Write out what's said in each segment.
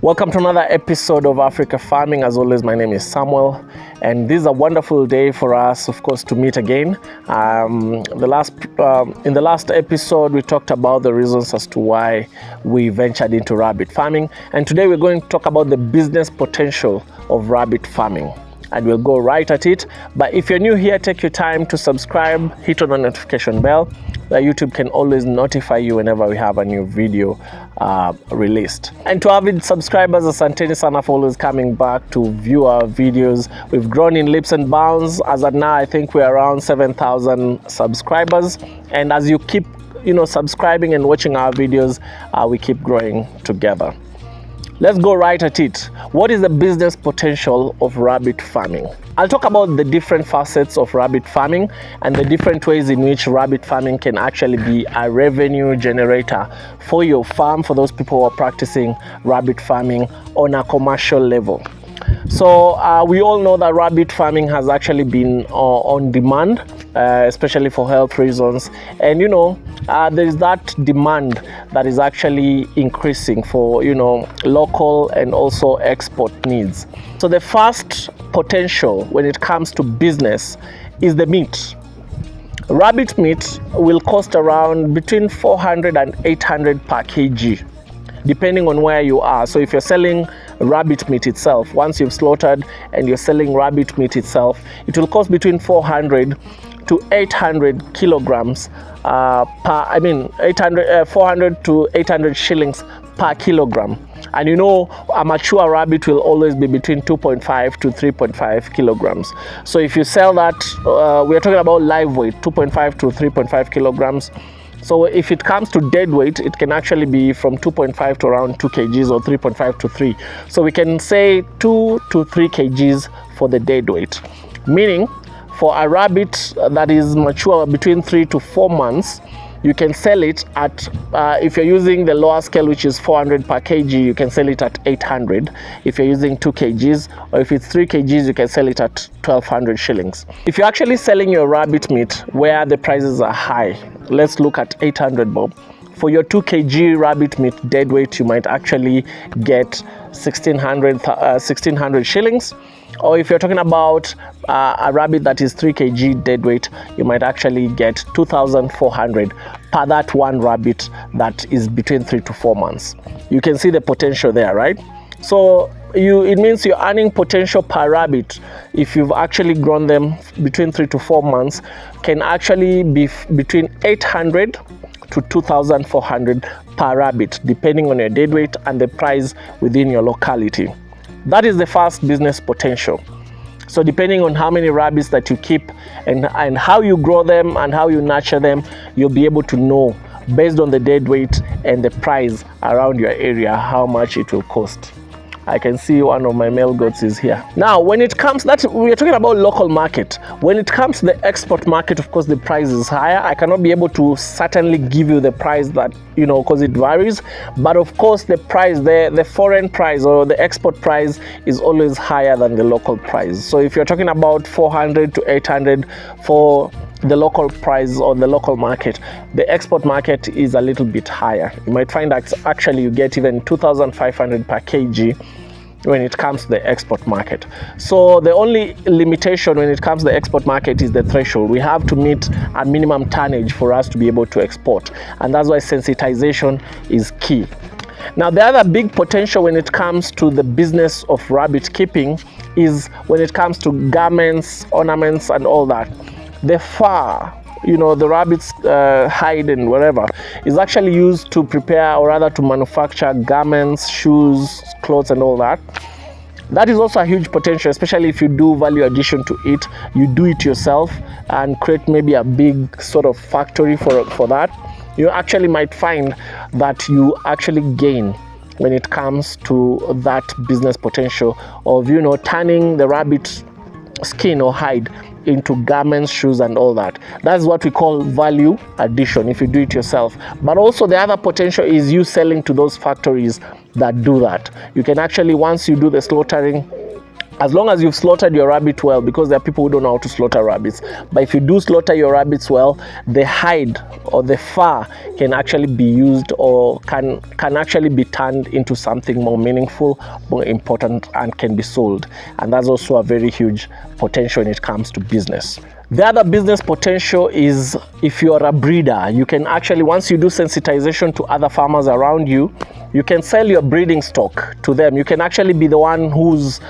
Welcome to another episode of Africa Farming. As always, my name is Samuel, and this is a wonderful day for us, of course, to meet again. In the last episode, we talked about the reasons as to why we ventured into rabbit farming, and today we're going to talk about the business potential of rabbit farming. And we'll go right at it. But if you're new here, take your time to subscribe, hit on the notification bell. YouTube can always notify you whenever we have a new video released. And to avid subscribers, asanteni sana for always coming back to view our videos. We've grown in leaps and bounds. As of now, I think we're around 7,000 subscribers. And as you keep, subscribing and watching our videos, we keep growing together. Let's go right at it. What is the business potential of rabbit farming? I'll talk about the different facets of rabbit farming and the different ways in which rabbit farming can actually be a revenue generator for your farm, for those people who are practicing rabbit farming on a commercial level. So we all know that rabbit farming has actually been on demand, especially for health reasons. And there is that demand that is actually increasing for local and also export needs. So the first potential when it comes to business is the meat. Rabbit meat will cost around between 400 and 800 per kg, depending on where you are. So if you're selling rabbit meat itself, once you've slaughtered and you're selling rabbit meat itself, it will cost between 400 to 800 kilograms 400 to 800 shillings per kilogram. And a mature rabbit will always be between 2.5 to 3.5 kilograms. So if you sell that, we are talking about live weight, 2.5 to 3.5 kilograms. So if it comes to dead weight, it can actually be from 2.5 to around 2 kgs or 3.5 to 3. So we can say 2 to 3 kgs for the dead weight. Meaning, for a rabbit that is mature between 3 to 4 months, you can sell it at, if you're using the lower scale, which is 400 per kg, you can sell it at 800. If you're using 2 kgs, or if it's 3 kgs, you can sell it at 1,200 shillings. If you're actually selling your rabbit meat where the prices are high, let's look at 800 bob. For your 2 kg rabbit meat dead weight, you might actually get 1,600 shillings. Or if you're talking about a rabbit that is 3 kg dead weight, you might actually get 2,400 per that one rabbit that is between 3 to 4 months. You can see the potential there, right? So it means your earning potential per rabbit, if you've actually grown them between 3 to 4 months, can actually be between 800 to 2,400 per rabbit, depending on your dead weight and the price within your locality. That is the first business potential. So depending on how many rabbits that you keep and how you grow them and how you nurture them, you'll be able to know based on the dead weight and the price around your area how much it will cost. I can see one of my male goats is here. Now, when it comes, we are talking about local market. When it comes to the export market, of course, the price is higher. I cannot be able to certainly give you the price that, because it varies. But of course, the price, the foreign price or the export price is always higher than the local price. So if you're talking about 400 to 800 for the local price or the local market, the export market is a little bit higher. You might find that actually you get even 2,500 per kg when it comes to the export market. So the only limitation when it comes to the export market is the threshold. We have to meet a minimum tonnage for us to be able to export, and that's why sensitization is key. Now, the other big potential when it comes to the business of rabbit keeping is when it comes to garments, ornaments, and all that. The fur, the rabbit's hide and whatever, is actually used to prepare or rather to manufacture garments, shoes, clothes, and all that. That is also a huge potential, especially if you do value addition to it. You do it yourself and create maybe a big sort of factory for that. You actually might find that you actually gain when it comes to that business potential of turning the rabbit skin or hide into garments, shoes, and all that. That's what we call value addition if you do it yourself. But also the other potential is you selling to those factories that do that. You can actually, once you do the slaughtering as long as you've slaughtered your rabbit well, because there are people who don't know how to slaughter rabbits. But if you do slaughter your rabbits well, the hide or the fur can actually be used, or can actually be turned into something more meaningful, more important, and can be sold. And that's also a very huge potential when it comes to business. The other business potential is if you are a breeder, you can actually, once you do sensitization to other farmers around you, you can sell your breeding stock to them. You can actually be the one who's,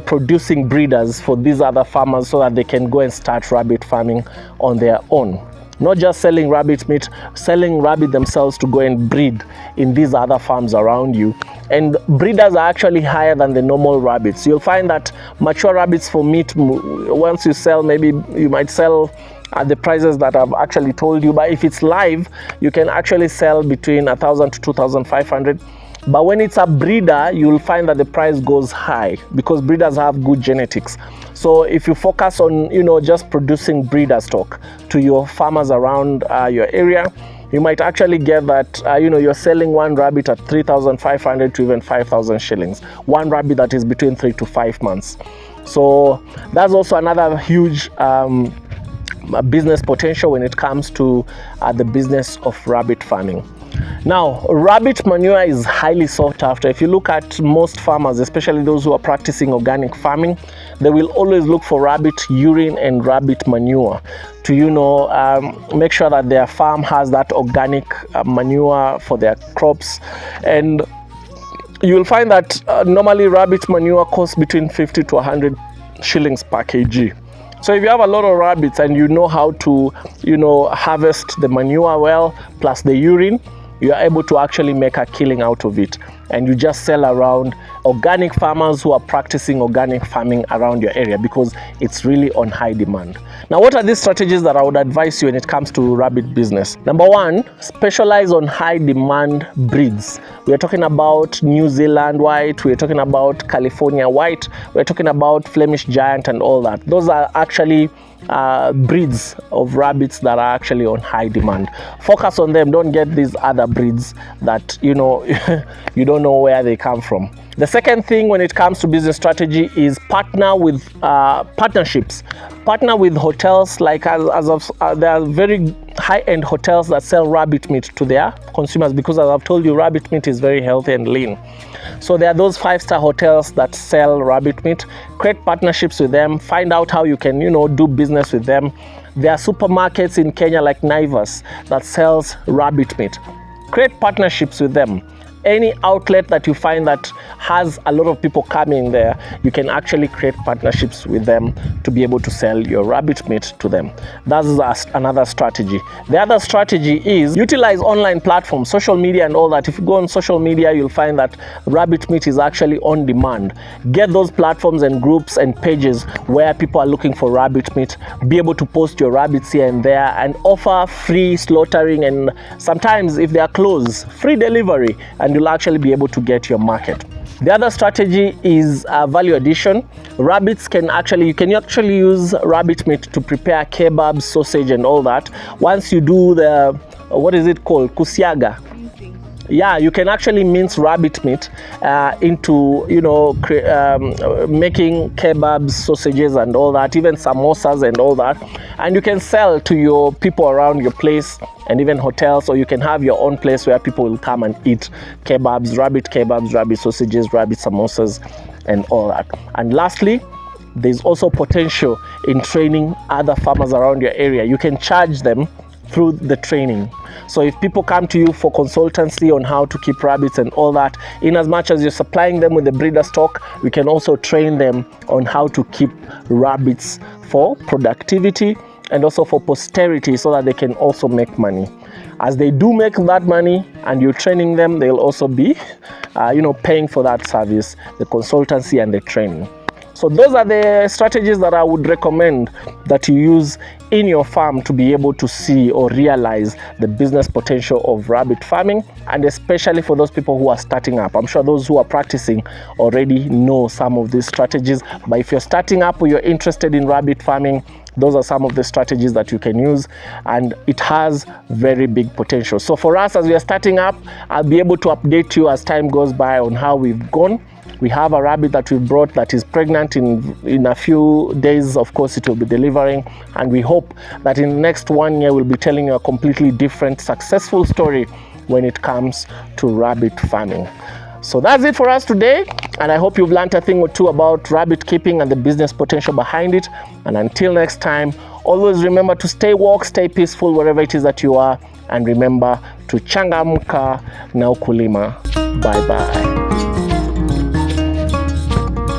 producing breeders for these other farmers so that they can go and start rabbit farming on their own. Not just selling rabbit meat, selling rabbit themselves to go and breed in these other farms around you. And breeders are actually higher than the normal rabbits. You'll find that mature rabbits for meat, once you sell, maybe you might sell at the prices that I've actually told you. But if it's live, you can actually sell between 1,000 to 2,500. But when it's a breeder, you'll find that the price goes high because breeders have good genetics. So if you focus on, just producing breeder stock to your farmers around your area, you might actually get that, you're selling one rabbit at 3,500 to even 5,000 shillings. One rabbit that is between 3 to 5 months. So that's also another huge business potential when it comes to the business of rabbit farming. Now, rabbit manure is highly sought after. If you look at most farmers, especially those who are practicing organic farming, they will always look for rabbit urine and rabbit manure to, make sure that their farm has that organic manure for their crops. And you'll find that normally rabbit manure costs between 50 to 100 shillings per kg. So if you have a lot of rabbits and you know how to, harvest the manure well, plus the urine, you are able to actually make a killing out of it. And you just sell around organic farmers who are practicing organic farming around your area, because it's really on high demand. Now, what are these strategies that I would advise you when it comes to rabbit business? Number one, specialize on high demand breeds. We are talking about New Zealand white, we are talking about California white, we are talking about Flemish giant and all that. Those are actually breeds of rabbits that are actually on high demand. Focus on them. Don't get these other breeds that you don't know where they come from. The second thing when it comes to business strategy is partner with partnerships. Partner with hotels, like there are very high-end hotels that sell rabbit meat to their consumers, because as I've told you, rabbit meat is very healthy and lean. So there are those 5-star hotels that sell rabbit meat. Create partnerships with them. Find out how you can, do business with them. There are supermarkets in Kenya like Naivas that sells rabbit meat. Create partnerships with them. Any outlet that you find that has a lot of people coming there, you can actually create partnerships with them to be able to sell your rabbit meat to them. That's another strategy. The other strategy is utilize online platforms, social media and all that. If you go on social media, you'll find that rabbit meat is actually on demand. Get those platforms and groups and pages where people are looking for rabbit meat. Be able to post your rabbits here and there and offer free slaughtering, and sometimes if they are close, free delivery, and you'll actually be able to get your market. The other strategy is value addition. You can actually use rabbit meat to prepare kebabs, sausage and all that. Once you do the, what is it called? Kusiaga. Yeah, you can actually mince rabbit meat into, making kebabs, sausages and all that, even samosas and all that. And you can sell to your people around your place and even hotels, or you can have your own place where people will come and eat kebabs, rabbit sausages, rabbit samosas and all that. And lastly, there's also potential in training other farmers around your area. You can charge them through the training. So if people come to you for consultancy on how to keep rabbits and all that, in as much as you're supplying them with the breeder stock, we can also train them on how to keep rabbits for productivity and also for posterity, so that they can also make money. As they do make that money and you're training them, they'll also be paying for that service, the consultancy and the training. So those are the strategies that I would recommend that you use in your farm to be able to see or realize the business potential of rabbit farming, and especially for those people who are starting up. I'm sure those who are practicing already know some of these strategies, but if you're starting up or you're interested in rabbit farming, those are some of the strategies that you can use, and it has very big potential. So for us, as we are starting up, I'll be able to update you as time goes by on how we've gone We have a rabbit that we brought that is pregnant. In a few days, of course, it will be delivering, and we hope that in the next 1 year we'll be telling you a completely different successful story when it comes to rabbit farming. So that's it for us today, and I hope you've learned a thing or two about rabbit keeping and the business potential behind it. And until next time, always remember to stay woke, stay peaceful wherever it is that you are, and remember to changamka na ukulima. Bye bye.